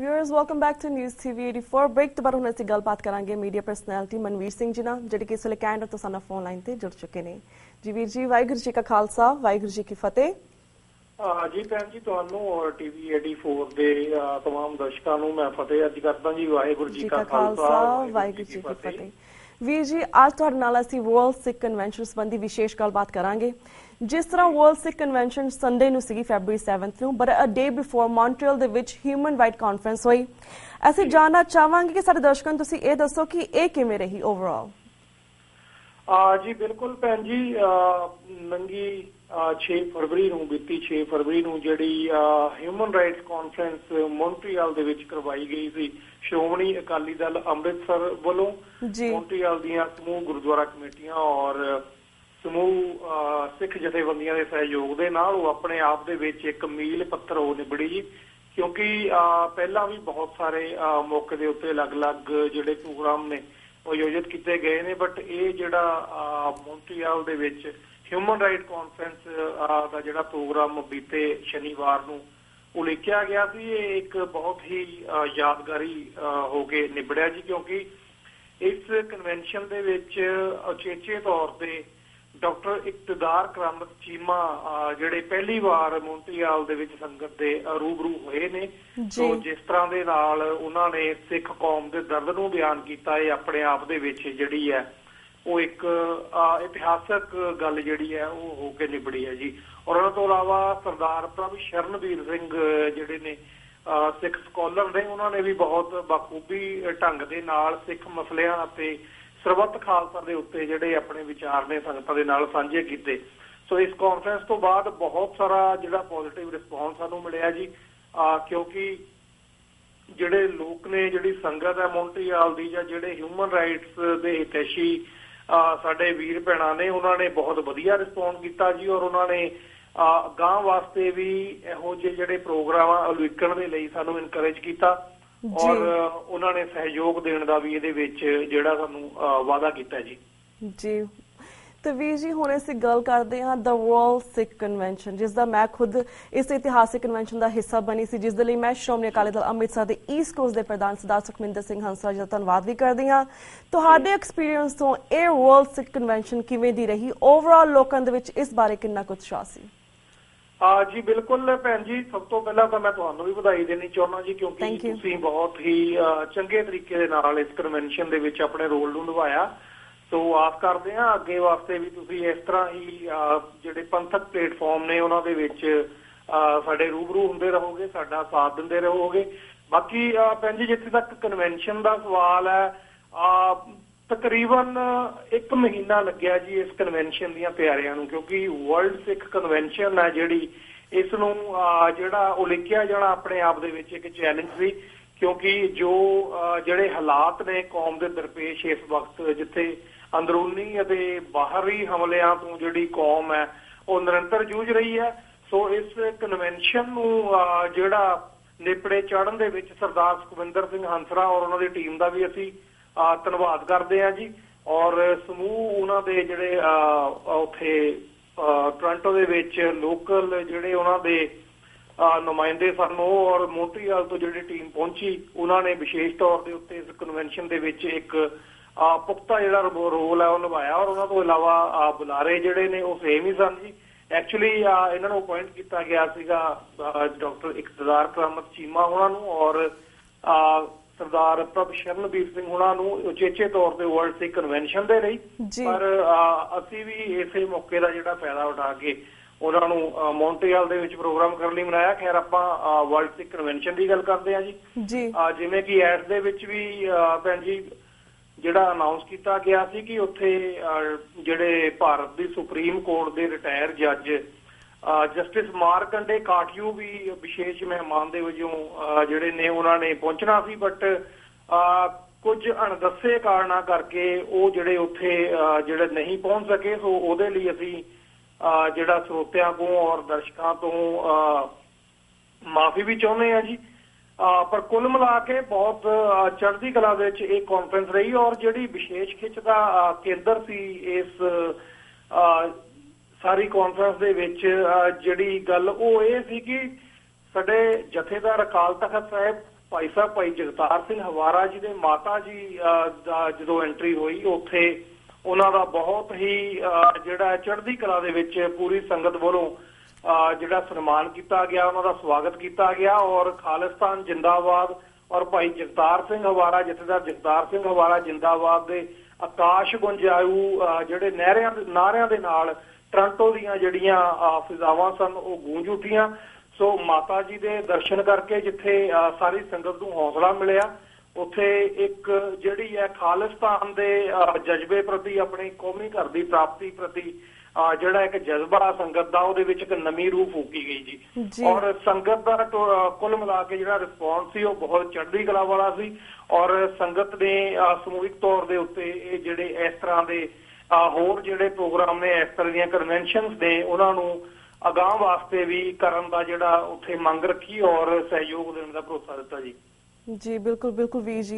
Viewers, welcome back to News TV 84. Break तो बाद ਹੁਣ ਅਸੀਂ ਗੱਲਬਾਤ ਕਰਾਂਗੇ ਮੀਡੀਆ ਪਰਸਨੈਲਿਟੀ ਮਨਵੀਰ ਸਿੰਘ ਜੀ ਨਾਲ ਜਿਹੜੇ ਕਿ ਇਸ ਵੇਲੇ ਕੈਨੇਡਾ ਤੋਂ ਸਾਨੂੰ ਫੋਨ ਲਾਈਨ ਤੇ ਜੁੜ ਚੁੱਕੇ ਨੇ। ਜੀ ਵੀਰ ਜੀ, ਵਾਹਿਗੁਰੂ ਜੀ ਕਾ ਖਾਲਸਾ, ਵਾਹਿਗੁਰੂ ਜੀ ਕੀ ਫਤਿਹ। ਜੀ ਭੈਣ ਜੀ, ਤੁਹਾਨੂੰ ਔਰ ਟੀਵੀ 84 ਦੇ तमाम ਦਰਸ਼ਕਾਂ ਨੂੰ ਮੈਂ ਫਤਿਹ ਅੱਜ ਕਰਦਾ ਜੀ। ਵਾਹਿਗੁਰੂ ਜੀ ਕਾ ਖਾਲਸਾ, ਵਾਹਿਗੁਰੂ ਜੀ ਕੀ ਫਤਿਹ। ਵੀਰ ਜੀ, ਅੱਜ ਤੁਹਾਡੇ ਨਾਲ ਅਸੀਂ ਵਰਲਡ ਸਿੱਖ ਕਨਵੈਨਸ਼ਨ ਸੰਬੰਧੀ ਵਿਸ਼ੇਸ਼ ਗੱਲਬਾਤ ਕਰਾਂਗੇ। ਜਿਸ ਤਰ੍ਹਾਂ ਵਰਲਡ ਸਿੱਖ ਕਨਵੈਨਸ਼ਨ ਸੰਡੇ ਨੂੰ ਸੀਗੀ ਫੈਬਰਰੀ 7 ਨੂੰ, but a day before Montreal ਦੇ ਵਿੱਚ ਹਿਊਮਨ ਰਾਈਟ ਕਾਨਫਰੰਸ ਹੋਈ। ਅਸੀਂ ਜਾਣਨਾ ਚਾਹਾਂਗੇ ਕਿ ਸਾਡੇ ਦਰਸ਼ਕਾਂ ਨੂੰ ਤੁਸੀਂ ਇਹ ਦੱਸੋ ਕਿ ਇਹ ਕਿਵੇਂ ਰਹੀ ਓਵਰਆਲ। ਜੀ ਬਿਲਕੁਲ ਭੈਣ ਜੀ, ਨੰਗੀ 6 ਫਰਵਰੀ ਨੂੰ ਬੀਤੀ 6 ਫਰਵਰੀ ਨੂੰ ਜਿਹੜੀ ਹਿਊਮਨ ਰਾਈਟਸ ਕਾਨਫਰੰਸ ਮੌਂਟਰੀਅਲ ਦੇ ਵਿੱਚ ਕਰਵਾਈ ਗਈ ਸੀ ਸ਼੍ਰੋਮਣੀ ਅਕਾਲੀ ਦਲ ਅੰਮ੍ਰਿਤਸਰ ਵੱਲੋਂ। ਮੌਂਟਰੀਅਲ ਦੀਆਂ ਸਮੂਹ ਗੁਰਦੁਆਰਾ ਕਮੇਟੀਆਂ ਔਰ ਸਮੂਹ ਸਿੱਖ ਜਥੇਬੰਦੀਆਂ ਦੇ ਸਹਿਯੋਗ ਦੇ ਨਾਲ ਉਹ ਆਪਣੇ ਆਪ ਦੇ ਵਿੱਚ ਇੱਕ ਮੀਲ ਪੱਥਰ ਹੋ ਨਿਬੜੀ ਜੀ, ਕਿਉਂਕਿ ਪਹਿਲਾਂ ਵੀ ਬਹੁਤ ਸਾਰੇ ਮੌਕੇ ਦੇ ਉੱਤੇ ਅਲੱਗ-ਅਲੱਗ ਜਿਹੜੇ ਪ੍ਰੋਗਰਾਮ ਨੇ ਉਹ ਆਯੋਜਿਤ ਕੀਤੇ ਗਏ ਨੇ, ਬਟ ਇਹ ਜਿਹੜਾ ਮੌਂਟਰੀਅਲ ਦੇ ਵਿੱਚ ਹਿਊਮਨ ਰਾਈਟ ਕਾਨਫਰੰਸ ਦਾ ਜਿਹੜਾ ਪ੍ਰੋਗਰਾਮ ਬੀਤੇ ਸ਼ਨੀਵਾਰ ਨੂੰ ਉਲੀਕਿਆ ਗਿਆ ਸੀ, ਇਹ ਇੱਕ ਬਹੁਤ ਹੀ ਯਾਦਗਾਰੀ ਹੋ ਕੇ ਨਿਬੜਿਆ ਜੀ, ਕਿਉਂਕਿ ਇਸ ਕਨਵੈਨਸ਼ਨ ਦੇ ਵਿੱਚ ਉਚੇਚੇ ਤੌਰ ਤੇ ਡਾਕਟਰ ਇਕਤਦਾਰ ਕਰਾਮਤ ਚੀਮਾ ਜਿਹੜੇ ਪਹਿਲੀ ਵਾਰ ਮੌਂਟਰੀਅਲ ਦੇ ਵਿੱਚ ਸੰਗਤ ਦੇ ਰੂਬਰੂ ਹੋਏ ਨੇ। ਸੋ ਜਿਸ ਤਰ੍ਹਾਂ ਦੇ ਨਾਲ ਉਹਨਾਂ ਨੇ ਸਿੱਖ ਕੌਮ ਦੇ ਦਰਦ ਨੂੰ ਬਿਆਨ ਕੀਤਾ, ਇਹ ਆਪਣੇ ਆਪ ਦੇ ਵਿੱਚ ਜਿਹੜੀ ਹੈ ਉਹ ਇੱਕ ਇਤਿਹਾਸਕ ਗੱਲ ਜਿਹੜੀ ਹੈ ਉਹ ਹੋ ਕੇ ਨਿਬੜੀ ਹੈ ਜੀ। ਔਰ ਉਹਨਾਂ ਤੋਂ ਇਲਾਵਾ ਸਰਦਾਰ ਪ੍ਰਭ ਸ਼ਰਨਵੀਰ ਸਿੰਘ ਜਿਹੜੇ ਨੇ ਸਿੱਖ ਸਕਾਲਰ ਨੇ, ਉਹਨਾਂ ਨੇ ਵੀ ਬਹੁਤ ਬਾਖੂਬੀ ਢੰਗ ਦੇ ਨਾਲ ਸਿੱਖ ਮਸਲਿਆਂ ਅਤੇ ਸਰਬੱਤ ਖਾਲਸਾ ਦੇ ਉੱਤੇ ਜਿਹੜੇ ਆਪਣੇ ਵਿਚਾਰ ਨੇ ਸੰਗਤਾਂ ਦੇ ਨਾਲ ਸਾਂਝੇ ਕੀਤੇ। ਸੋ ਇਸ ਕਾਨਫਰੰਸ ਤੋਂ ਬਾਅਦ ਬਹੁਤ ਸਾਰਾ ਜਿਹੜਾ ਪੋਜ਼ਿਟਿਵ ਰਿਸਪੌਂਸ ਸਾਨੂੰ ਮਿਲਿਆ ਜੀ, ਕਿਉਂਕਿ ਜਿਹੜੇ ਲੋਕ ਨੇ, ਜਿਹੜੀ ਸੰਗਤ ਹੈ ਮੌਂਟਰੀਅਲ ਦੀ, ਜਾਂ ਜਿਹੜੇ ਹਿਊਮਨ ਰਾਈਟਸ ਦੇ ਹਿਤੈਸ਼ੀ ਸਾਡੇ ਵੀਰ ਭੈਣਾਂ ਨੇ, ਉਹਨਾਂ ਨੇ ਬਹੁਤ ਵਧੀਆ ਰਿਸਪੌਂਸ ਕੀਤਾ ਜੀ। ਔਰ ਉਹਨਾਂ ਨੇ ਅਗਾਂਹ ਵਾਸਤੇ ਵੀ ਇਹੋ ਜਿਹੇ ਜਿਹੜੇ ਪ੍ਰੋਗਰਾਮ ਆ ਉਲੀਕਣ ਦੇ ਲਈ ਸਾਨੂੰ ਇਨਕਰੇਜ ਕੀਤਾ ਔਰ ਉਹਨਾਂ ਨੇ ਸਹਿਯੋਗ ਦੇਣ ਦਾ ਵੀ ਇਹਦੇ ਵਿੱਚ ਜਿਹੜਾ ਸਾਨੂੰ ਵਾਅਦਾ ਕੀਤਾ ਜੀ। ਜੀ ਤੇ ਵੀਰ ਜੀ, ਹੁਣ ਅਸੀਂ ਗੱਲ ਕਰਦੇ ਹਾਂ ਦਾ ਵਰਲਡ ਸਿੱਖ ਕਨਵੈਨਸ਼ਨ, ਜਿਸ ਦਾ ਮੈਂ ਖੁਦ ਇਸ ਇਤਿਹਾਸਿਕ ਕਨਵੈਨਸ਼ਨ ਦਾ ਹਿੱਸਾ ਬਣੀ ਸੀ, ਜਿਸ ਦੇ ਲਈ ਮੈਂ ਸ਼੍ਰੋਮਣੀ ਅਕਾਲੀ ਦਲ ਅੰਮ੍ਰਿਤਸਰ ਦੇ ਈਸਟ ਕੋਸਟ ਦੇ ਪ੍ਰਧਾਨ ਸਰਦਾਰ ਸੁਖਮਿੰਦਰ ਸਿੰਘ ਹੰਸਰਾਜ ਦਾ ਧੰਨਵਾਦ ਵੀ ਕਰਦੀ ਹਾਂ। ਤੁਹਾਡੇ ਐਕਸਪੀਰੀਅੰਸ ਤੋਂ ਇਹ ਵਰਲਡ ਸਿੱਖ ਕਨਵੈਨਸ਼ਨ ਕਿਵੇਂ ਦੀ ਰਹੀ? ਓਵਰਆਲ ਲੋਕਾਂ ਦੇ ਵਿੱਚ ਇਸ ਬਾਰੇ ਕਿੰਨਾ ਕੁ ਉਤਸ਼ਾਹ ਸੀ? ਜੀ ਬਿਲਕੁਲ ਭੈਣ ਜੀ, ਸਭ ਤੋਂ ਪਹਿਲਾਂ ਤਾਂ ਮੈਂ ਤੁਹਾਨੂੰ ਵੀ ਵਧਾਈ ਦੇਣੀ ਚਾਹੁੰਦਾ ਜੀ, ਕਿਉਂਕਿ ਤੁਸੀਂ ਬਹੁਤ ਹੀ ਚੰਗੇ ਤਰੀਕੇ ਦੇ ਨਾਲ ਇਸ ਕਨਵੈਨਸ਼ਨ ਦੇ ਵਿੱਚ ਆਪਣੇ ਰੋਲ ਨੂੰ ਨਿਭਾਇਆ। ਸੋ ਆਸ ਕਰਦੇ ਹਾਂ ਅੱਗੇ ਵਾਸਤੇ ਵੀ ਤੁਸੀਂ ਇਸ ਤਰ੍ਹਾਂ ਹੀ ਜਿਹੜੇ ਪੰਥਕ ਪਲੇਟਫਾਰਮ ਨੇ ਉਹਨਾਂ ਦੇ ਵਿੱਚ ਸਾਡੇ ਰੂਬਰੂ ਹੁੰਦੇ ਰਹੋਗੇ, ਸਾਡਾ ਸਾਥ ਦਿੰਦੇ ਰਹੋਗੇ। ਬਾਕੀ ਭੈਣ ਜੀ, ਜਿੱਥੇ ਤੱਕ ਕਨਵੈਨਸ਼ਨ ਦਾ ਸਵਾਲ ਹੈ, ਤਕਰੀਬਨ 1 ਮਹੀਨਾ ਲੱਗਿਆ ਜੀ ਇਸ ਕਨਵੈਨਸ਼ਨ ਦੀਆਂ ਤਿਆਰੀਆਂ ਨੂੰ, ਕਿਉਂਕਿ ਵਰਲਡ ਸਿੱਖ ਕਨਵੈਨਸ਼ਨ ਹੈ ਜਿਹੜੀ, ਇਸ ਨੂੰ ਜਿਹੜਾ ਉਲੀਕਿਆ ਜਾਣਾ ਆਪਣੇ ਆਪ ਦੇ ਵਿੱਚ ਇੱਕ ਚੈਲੰਜ ਸੀ, ਕਿਉਂਕਿ ਜੋ ਜਿਹੜੇ ਹਾਲਾਤ ਨੇ ਕੌਮ ਦੇ ਦਰਪੇਸ਼ ਇਸ ਵਕਤ, ਜਿੱਥੇ ਅੰਦਰੂਨੀ ਅਤੇ ਬਾਹਰੀ ਹਮਲਿਆਂ ਤੋਂ ਜਿਹੜੀ ਕੌਮ ਹੈ ਉਹ ਨਿਰੰਤਰ ਜੂਝ ਰਹੀ ਹੈ। ਸੋ ਇਸ ਕਨਵੈਨਸ਼ਨ ਨੂੰ ਜਿਹੜਾ ਨੇਪੜੇ ਚਾੜਨ ਦੇ ਵਿੱਚ ਸਰਦਾਰ ਸੁਖਵਿੰਦਰ ਸਿੰਘ ਹੰਸਰਾ ਔਰ ਉਹਨਾਂ ਦੀ ਟੀਮ ਦਾ ਵੀ ਅਸੀਂ ਧੰਨਵਾਦ ਕਰਦੇ ਹਾਂ ਜੀ। ਔਰ ਸਮੂਹ ਉਹਨਾਂ ਦੇ ਜਿਹੜੇ ਉੱਥੇ ਟੋਰਾਂਟੋ ਦੇ ਵਿੱਚ ਲੋਕਲ ਜਿਹੜੇ ਉਹਨਾਂ ਦੇ ਨੁਮਾਇੰਦੇ ਸਨ, ਉਹ ਔਰ ਮੌਂਟਰੀਅਲ ਤੋਂ ਜਿਹੜੀ ਟੀਮ ਪਹੁੰਚੀ, ਉਹਨਾਂ ਨੇ ਵਿਸ਼ੇਸ਼ ਤੌਰ ਦੇ ਉੱਤੇ ਇਸ ਕਨਵੈਨਸ਼ਨ ਦੇ ਵਿੱਚ ਇੱਕ ਪੁਖਤਾ ਜਿਹੜਾ ਰੋਲ ਹੈ ਉਹ ਨਿਭਾਇਆ। ਔਰ ਉਹਨਾਂ ਤੋਂ ਇਲਾਵਾ ਬੁਲਾਰੇ ਜਿਹੜੇ ਨੇ ਉਹ ਸੇਮ ਹੀ ਸਨ ਜੀ। ਐਕਚੁਅਲੀ ਇਹਨਾਂ ਨੂੰ ਅਪੁਆਇੰਟ ਕੀਤਾ ਗਿਆ ਸੀਗਾ ਡਾਕਟਰ ਇਕਤਦਾਰ ਕਰਾਮਤ ਚੀਮਾ ਉਹਨਾਂ ਨੂੰ ਔਰ ਸਰਦਾਰ ਪ੍ਰਭ ਸ਼ਰਨਵੀਰ ਸਿੰਘ ਉਹਨਾਂ ਨੂੰ ਉਚੇਚੇ ਤੌਰ ਤੇ ਵਰਲਡ ਸਿੱਖ ਕਨਵੈਨਸ਼ਨ ਦੇ ਲਈ, ਪਰ ਅਸੀਂ ਵੀ ਇਸੇ ਮੌਕੇ ਦਾ ਜਿਹੜਾ ਫਾਇਦਾ ਉਠਾ ਕੇ ਉਹਨਾਂ ਨੂੰ ਮੌਂਟਰੀਅਲ ਦੇ ਵਿੱਚ ਪ੍ਰੋਗਰਾਮ ਕਰਨ ਲਈ ਮਨਾਇਆ। ਖੈਰ, ਆਪਾਂ ਵਰਲਡ ਸਿੱਖ ਕਨਵੈਨਸ਼ਨ ਦੀ ਗੱਲ ਕਰਦੇ ਹਾਂ ਜੀ। ਜਿਵੇਂ ਕਿ ਐਡ ਦੇ ਵਿੱਚ ਵੀ ਭੈਣ ਜੀ ਜਿਹੜਾ ਅਨਾਉਂਸ ਕੀਤਾ ਗਿਆ ਸੀ ਕਿ ਉੱਥੇ ਜਿਹੜੇ ਭਾਰਤ ਦੀ ਸੁਪਰੀਮ ਕੋਰਟ ਦੇ ਰਿਟਾਇਰ ਜੱਜ ਜਸਟਿਸ ਮਾਰਕੰਡੇ ਕਾਟਿਊ ਵੀ ਵਿਸ਼ੇਸ਼ ਮਹਿਮਾਨ ਦੇ ਵਜੋਂ ਜਿਹੜੇ ਨੇ ਉਹਨਾਂ ਨੇ ਪਹੁੰਚਣਾ ਸੀ, ਬਟ ਕੁਝ ਅਣਦੱਸੇ ਕਾਰਨਾਂ ਕਰਕੇ ਉਹ ਜਿਹੜੇ ਉੱਥੇ ਜਿਹੜੇ ਨਹੀਂ ਪਹੁੰਚ ਸਕੇ। ਸੋ ਉਹਦੇ ਲਈ ਅਸੀਂ ਜਿਹੜਾ ਸਰੋਤਿਆਂ ਤੋਂ ਔਰ ਦਰਸ਼ਕਾਂ ਤੋਂ ਮਾਫੀ ਵੀ ਚਾਹੁੰਦੇ ਹਾਂ ਜੀ। ਪਰ ਕੁੱਲ ਮਿਲਾ ਕੇ ਬਹੁਤ ਚੜ੍ਹਦੀ ਕਲਾ ਵਿੱਚ ਇਹ ਕਾਨਫਰੰਸ ਰਹੀ। ਔਰ ਜਿਹੜੀ ਵਿਸ਼ੇਸ਼ ਖਿੱਚ ਦਾ ਕੇਂਦਰ ਸੀ ਇਸ ਸਾਰੀ ਕਾਨਫਰੰਸ ਦੇ ਵਿੱਚ ਜਿਹੜੀ ਗੱਲ ਉਹ ਇਹ ਸੀ ਕਿ ਸਾਡੇ ਜਥੇਦਾਰ ਅਕਾਲ ਤਖਤ ਸਾਹਿਬ ਭਾਈ ਸਾਹਿਬ ਭਾਈ ਜਗਤਾਰ ਸਿੰਘ ਹਵਾਰਾ ਜੀ ਦੇ ਮਾਤਾ ਜੀ ਦਾ ਜਦੋਂ ਐਂਟਰੀ ਹੋਈ, ਉੱਥੇ ਉਹਨਾਂ ਦਾ ਬਹੁਤ ਹੀ ਜਿਹੜਾ ਚੜ੍ਹਦੀ ਕਲਾ ਦੇ ਵਿੱਚ ਪੂਰੀ ਸੰਗਤ ਵੱਲੋਂ ਜਿਹੜਾ ਸਨਮਾਨ ਕੀਤਾ ਗਿਆ, ਉਹਨਾਂ ਦਾ ਸਵਾਗਤ ਕੀਤਾ ਗਿਆ। ਔਰ ਖਾਲਿਸਤਾਨ ਜਿੰਦਾਬਾਦ ਔਰ ਭਾਈ ਜਗਤਾਰ ਸਿੰਘ ਹਵਾਰਾ, ਜਥੇਦਾਰ ਜਗਤਾਰ ਸਿੰਘ ਹਵਾਰਾ ਜਿੰਦਾਬਾਦ ਦੇ ਆਕਾਸ਼ ਗੁੰਜਾਊ ਜਿਹੜੇ ਨਾਰਿਆਂ ਦੇ ਨਾਲ ਟੋਰਾਂਟੋ ਦੀਆਂ ਜਿਹੜੀਆਂ ਫਿਜ਼ਾਵਾਂ ਸਨ ਉਹ ਗੂੰਜ ਉੱਠੀਆਂ। ਸੋ ਮਾਤਾ ਜੀ ਦੇ ਦਰਸ਼ਨ ਕਰਕੇ ਜਿੱਥੇ ਸਾਰੀ ਸੰਗਤ ਨੂੰ ਹੌਸਲਾ ਮਿਲਿਆ, ਉੱਥੇ ਇੱਕ ਜਿਹੜੀ ਹੈ ਖਾਲਿਸਤਾਨ ਦੇ ਜਜ਼ਬੇ ਪ੍ਰਤੀ, ਆਪਣੀ ਕੌਮੀ ਘਰ ਦੀ ਪ੍ਰਾਪਤੀ ਪ੍ਰਤੀ ਜਿਹੜਾ ਇੱਕ ਜਜ਼ਬਾ ਸੰਗਤ ਦਾ, ਉਹਦੇ ਵਿੱਚ ਇੱਕ ਨਵੀਂ ਰੂਹ ਫੂਕੀ ਗਈ ਜੀ। ਔਰ ਸੰਗਤ ਦਾ ਕੁੱਲ ਮਿਲਾ ਕੇ ਜਿਹੜਾ ਰਿਸਪੌਂਸ ਸੀ ਉਹ ਬਹੁਤ ਚੜ੍ਹਦੀ ਕਲਾ ਵਾਲਾ ਸੀ। ਔਰ ਸੰਗਤ ਨੇ ਸਮੂਹਿਕ ਤੌਰ ਦੇ ਉੱਤੇ ਇਹ ਜਿਹੜੇ ਇਸ ਤਰ੍ਹਾਂ ਦੇ ਹੋਰ ਜਿਹੜੇ ਪ੍ਰੋਗਰਾਮ ਨੇ, ਇਸ ਤਰ੍ਹਾਂ ਦੀਆਂ ਕਨਵੈਨਸ਼ਨਸ ਨੇ, ਉਹਨਾਂ ਨੂੰ ਅਗਾਂਹ ਵਾਸਤੇ ਵੀ ਕਰਨ ਦਾ ਜਿਹੜਾ ਉੱਥੇ ਮੰਗ ਰੱਖੀ ਔਰ ਸਹਿਯੋਗ ਦੇਣ ਦਾ ਭਰੋਸਾ ਦਿੱਤਾ ਜੀ। जी बिल्कुल बिल्कुल वीर जी।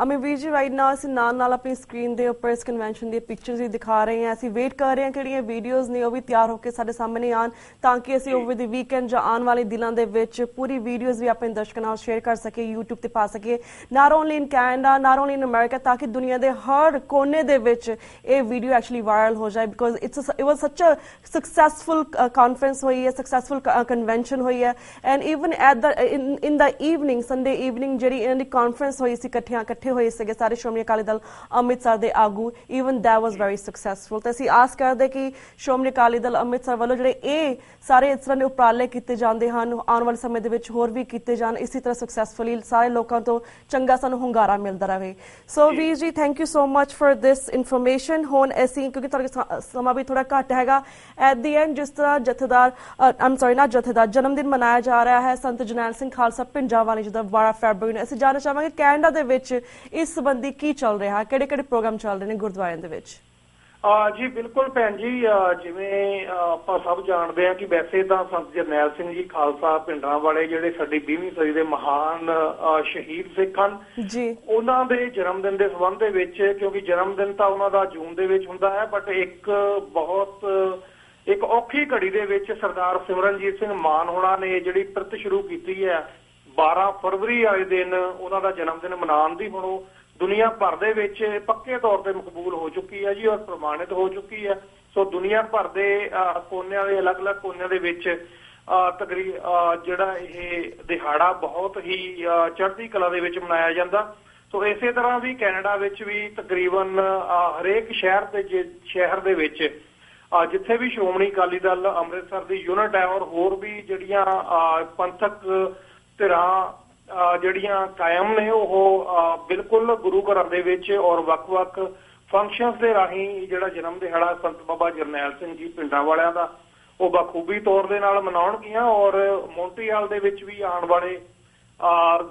अमित वीर जी राइट नाउ ਅਸੀਂ ਨਾਲ ਆਪਣੀ ਸਕਰੀਨ ਦੇ ਉੱਪਰ ਇਸ ਕਨਵੈਨਸ਼ਨ ਦੀ ਪਿਕਚਰਸ ਵੀ ਦਿਖਾ ਰਹੇ ਹਾਂ। ਅਸੀਂ ਵੇਟ ਕਰ ਰਹੇ ਹਾਂ ਕਿਹੜੀਆਂ ਵੀਡੀਓਜ਼ ਨੇ ਉਹ ਵੀ ਤਿਆਰ ਹੋ ਕੇ ਸਾਡੇ ਸਾਹਮਣੇ ਆਉਣ, ਤਾਂ ਕਿ ਅਸੀਂ ਓਵਰ ਦੀ ਵੀਕਐਂਡ ਜਾਂ ਆਉਣ ਵਾਲੇ ਦਿਨਾਂ ਦੇ ਵਿੱਚ ਪੂਰੀ ਵੀਡੀਓਜ਼ ਵੀ ਆਪਣੇ ਦਰਸ਼ਕਾਂ ਨਾਲ ਸ਼ੇਅਰ ਕਰ ਸਕੀਏ, YouTube ਤੇ ਪਾ ਸਕੀਏ, not only in Canada, not only in America, ਤਾਂ ਕਿ ਦੁਨੀਆ ਦੇ ਹਰ ਕੋਨੇ ਦੇ ਵਿੱਚ ਇਹ ਵੀਡੀਓ ਐਕਚੁਅਲੀ ਵਾਇਰਲ ਹੋ ਜਾਏ। ਬਿਕੋਜ਼ ਇਟ ਵਾਸ ਸੱਚ ਅ ਸਕਸੈਸਫੁਲ ਕਾਨਫਰੰਸ ਹੋਈ ਹੈ, ਸਕਸੈਸਫੁਲ ਕਨਵੈਨਸ਼ਨ ਹੋਈ ਹੈ। And even at the in the evening, Sunday evening ਜਿਹੜੀ ਇਹਨਾਂ ਦੀ ਕਾਨਫਰੰਸ ਹੋਈ ਸੀ, ਇਕੱਠੇ ਹੋਏ ਸੀਗੇ ਸਾਰੇ ਸ਼੍ਰੋਮਣੀ ਅਕਾਲੀ ਦਲ ਅੰਮ੍ਰਿਤਸਰ ਦੇ ਆਗੂ, even that was very successful. ਤੇ ਅਸੀਂ ਆਸ ਕਰਦੇ ਕਿ ਸ਼੍ਰੋਮਣੀ ਅਕਾਲੀ ਦਲ ਅੰਮ੍ਰਿਤਸਰ ਵੱਲੋਂ ਜਿਹੜੇ ਇਹ ਸਾਰੇ ਇਸ ਤਰ੍ਹਾਂ ਦੇ ਉਪਰਾਲੇ ਕੀਤੇ ਜਾਂਦੇ ਹਨ, ਆਉਣ ਵਾਲੇ ਸਮੇਂ ਦੇ ਵਿੱਚ ਹੋਰ ਵੀ ਕੀਤੇ ਜਾਣ, ਇਸੇ ਤਰ੍ਹਾਂ ਸਕਸੈਸਫੁਲੀ ਸਾਰੇ ਲੋਕਾਂ ਤੋਂ ਚੰਗਾ ਸਾਨੂੰ ਹੁੰਗਾਰਾ ਮਿਲਦਾ ਰਹੇ। ਸੋ ਵੀਰ ਜੀ thank you so much for this information. ਹੁਣ ਅਸੀਂ ਕਿਉਂਕਿ ਤੁਹਾਡਾ ਸਮਾਂ ਵੀ ਥੋੜਾ ਘੱਟ ਹੈਗਾ, ਐਟ ਦੀ ਐਂਡ ਜਿਸ ਤਰ੍ਹਾਂ ਜਥੇਦਾਰ ਜਨਮ ਦਿਨ ਮਨਾਇਆ ਜਾ ਰਿਹਾ ਹੈ ਸੰਤ ਜਰਨੈਲ ਸਿੰਘ ਖਾਲਸਾ ਪਿੰਡਰਾਂਵਾਲੀ ਜੀ ਦਾ 12 ਫਰਵਰੀ ਨੂੰ, ਅਸੀਂ ਜਾਣਨਾ ਚਾਹਾਂਗੇ ਕੈਨੇਡਾ ਦੇ ਵਿੱਚ ਇਸ ਸੰਬੰਧੀ ਕੀ ਚੱਲ ਰਿਹਾ, ਕਿਹੜੇ ਪ੍ਰੋਗਰਾਮ ਚੱਲ ਰਹੇ ਨੇ ਗੁਰਦੁਆਰਿਆਂ ਦੇ ਵਿੱਚ? ਜੀ ਬਿਲਕੁਲ ਭੈਣ ਜੀ, ਜਿਵੇਂ ਆਪਾਂ ਸਭ ਜਾਣਦੇ ਹਾਂ ਕਿ ਵੈਸੇ ਤਾਂ ਸੰਤ ਜਰਨੈਲ ਸਿੰਘ ਜੀ ਖਾਲਸਾ ਪਿੰਡਰਾਂਵਾਲੇ ਜਿਹੜੇ ਸਾਡੀ 20ਵੀਂ ਸਦੀ ਦੇ ਮਹਾਨ ਸ਼ਹੀਦ ਸਿੱਖ ਹਨ ਜੀ, ਉਹਨਾਂ ਦੇ ਜਨਮ ਦਿਨ ਦੇ ਸੰਬੰਧ ਦੇ ਵਿੱਚ, ਕਿਉਂਕਿ ਜਨਮ ਦਿਨ ਤਾਂ ਉਹਨਾਂ ਦਾ ਜੂਨ ਦੇ ਵਿੱਚ ਹੁੰਦਾ ਹੈ, ਬਟ ਇੱਕ ਔਖੀ ਘੜੀ ਦੇ ਵਿੱਚ ਸਰਦਾਰ ਸਿਮਰਨਜੀਤ ਸਿੰਘ ਮਾਨ ਹੋਣਾ ਨੇ ਜਿਹੜੀ ਪਿਰਤ ਸ਼ੁਰੂ ਕੀਤੀ ਹੈ 12 ਫਰਵਰੀ ਵਾਲੇ ਦਿਨ ਉਹਨਾਂ ਦਾ ਜਨਮ ਦਿਨ ਮਨਾਉਣ ਦੀ, ਹੁਣ ਉਹ ਦੁਨੀਆ ਭਰ ਦੇ ਵਿੱਚ ਪੱਕੇ ਤੌਰ ਤੇ ਮਕਬੂਲ ਹੋ ਚੁੱਕੀ ਹੈ ਜੀ ਔਰ ਪ੍ਰਮਾਣਿਤ ਹੋ ਚੁੱਕੀ ਹੈ। ਸੋ ਦੁਨੀਆ ਭਰ ਦੇ ਕੋਨਿਆਂ ਦੇ ਅਲੱਗ-ਅਲੱਗ ਕੋਨਿਆਂ ਦੇ ਵਿੱਚ ਜਿਹੜਾ ਇਹ ਦਿਹਾੜਾ ਬਹੁਤ ਹੀ ਚੜ੍ਹਦੀ ਕਲਾ ਦੇ ਵਿੱਚ ਮਨਾਇਆ ਜਾਂਦਾ। ਸੋ ਇਸੇ ਤਰ੍ਹਾਂ ਵੀ ਕੈਨੇਡਾ ਵਿੱਚ ਵੀ ਤਕਰੀਬਨ ਹਰੇਕ ਸ਼ਹਿਰ ਦੇ ਵਿੱਚ ਜਿੱਥੇ ਵੀ ਸ਼੍ਰੋਮਣੀ ਅਕਾਲੀ ਦਲ ਅੰਮ੍ਰਿਤਸਰ ਦੀ ਯੂਨਿਟ ਹੈ ਔਰ ਹੋਰ ਵੀ ਜਿਹੜੀਆਂ ਪੰਥਕ ਧਿਰਾਂ ਜਿਹੜੀਆਂ ਕਾਇਮ ਨੇ, ਉਹ ਬਿਲਕੁਲ ਗੁਰੂ ਘਰਾਂ ਦੇ ਵਿੱਚ ਔਰ ਵੱਖ-ਵੱਖ ਫੰਕਸ਼ਨਸ ਦੇ ਰਾਹੀਂ ਜਿਹੜਾ ਜਨਮ ਦਿਹਾੜਾ ਸੰਤ ਬਾਬਾ ਜਰਨੈਲ ਸਿੰਘ ਜੀ ਪਿੰਡਾਂ ਵਾਲਿਆਂ ਦਾ ਉਹ ਬਖੂਬੀ ਤੌਰ ਦੇ ਨਾਲ ਮਨਾਉਣਗੀਆਂ। ਔਰ ਮੌਂਟਰੀਅਲ ਦੇ ਵਿੱਚ ਵੀ ਆਉਣ ਵਾਲੇ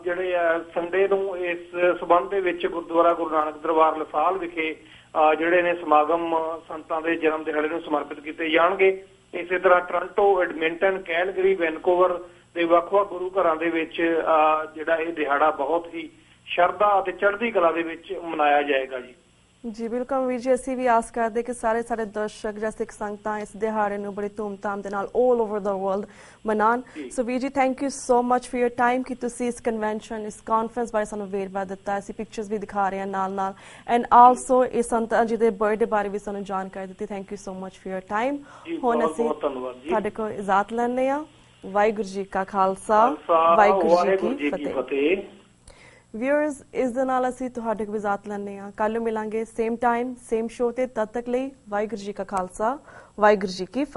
ਜਿਹੜੇ ਸੰਡੇ ਨੂੰ ਇਸ ਸਬੰਧ ਦੇ ਵਿੱਚ ਗੁਰਦੁਆਰਾ ਗੁਰੂ ਨਾਨਕ ਦਰਬਾਰ ਲਸਾਲ ਵਿਖੇ ਜਿਹੜੇ ਨੇ ਸਮਾਗਮ ਸੰਤਾਂ ਦੇ ਜਨਮ ਦਿਹਾੜੇ ਨੂੰ ਸਮਰਪਿਤ ਕੀਤੇ ਜਾਣਗੇ। ਇਸੇ ਤਰ੍ਹਾਂ ਟੋਰਾਂਟੋ, ਐਡਮਿੰਟਨ, ਕੈਲਗਰੀ, ਵੈਨਕੂਵਰ ਦੇ ਵੱਖ-ਵੱਖ ਗੁਰੂ ਘਰਾਂ ਦੇ ਵਿੱਚ ਜਿਹੜਾ ਇਹ ਦਿਹਾੜਾ ਬਹੁਤ ਹੀ ਸ਼ਰਧਾ ਅਤੇ ਚੜ੍ਹਦੀ ਕਲਾ ਦੇ ਵਿੱਚ ਮਨਾਇਆ ਜਾਏਗਾ ਜੀ। ਜੀ ਬਿਲਕੁਲ ਵੀਰ ਜੀ, ਅਸੀਂ ਵੀ ਆਸ ਕਰਦੇ ਕਿ ਸਾਰੇ ਸਾਡੇ ਦਰਸ਼ਕ ਜਾਂ ਸਿੱਖ ਸੰਗਤਾਂ ਇਸ ਦਿਹਾੜੇ ਨੂੰ ਬੜੀ ਧੂਮਧਾਮ ਦੇ ਨਾਲ ਆਲ ਓਵਰ ਦਾ ਵਰਲਡ ਮਨਾਉਣ। ਸੋ ਵੀਰ ਜੀ thank you so much for your time ਕਿ ਤੁਸੀਂ ਇਸ ਕਨਵੈਨਸ਼ਨ, ਇਸ ਕਾਨਫਰੰਸ ਬਾਰੇ ਸਾਨੂੰ ਵੇਰਵਾ ਦਿੱਤਾ। ਅਸੀਂ ਪਿਕਚਰਸ ਵੀ ਦਿਖਾ ਰਹੇ ਹਾਂ ਨਾਲ ਐਂਡ ਆਲਸੋ ਇਹ ਸੰਤਾਂ ਜੀ ਦੇ ਬਰਥਡੇ ਬਾਰੇ ਵੀ ਸਾਨੂੰ ਜਾਣਕਾਰੀ ਦਿੱਤੀ। Thank you so much for your time. ਹੁਣ ਅਸੀਂ ਤੁਹਾਡੇ ਕੋਲ ਇਜਾਜ਼ਤ ਲੈਂਦੇ ਹਾਂ। ਵਾਹਿਗੁਰੂ ਜੀ ਕਾ ਖਾਲਸਾ, ਵਾਹਿਗੁਰੂ ਜੀ ਕੀ ਫਤਿਹ। ਵਿਊਅਰਸ, ਇਸ ਦੇ ਨਾਲ ਅਸੀਂ ਤੁਹਾਡੇ ਕੋਲ ਇਜਾਜ਼ਤ ਲੈਂਦੇ ਹਾਂ। ਕੱਲ੍ਹ ਮਿਲਾਂਗੇ ਸੇਮ ਟਾਈਮ ਸੇਮ ਸ਼ੋਅ ਤੇ। ਤਦ ਤੱਕ ਲਈ ਵਾਹਿਗੁਰੂ ਜੀ ਕਾ ਖਾਲਸਾ, ਵਾਹਿਗੁਰੂ ਜੀ ਕੀ ਫਤਿਹ।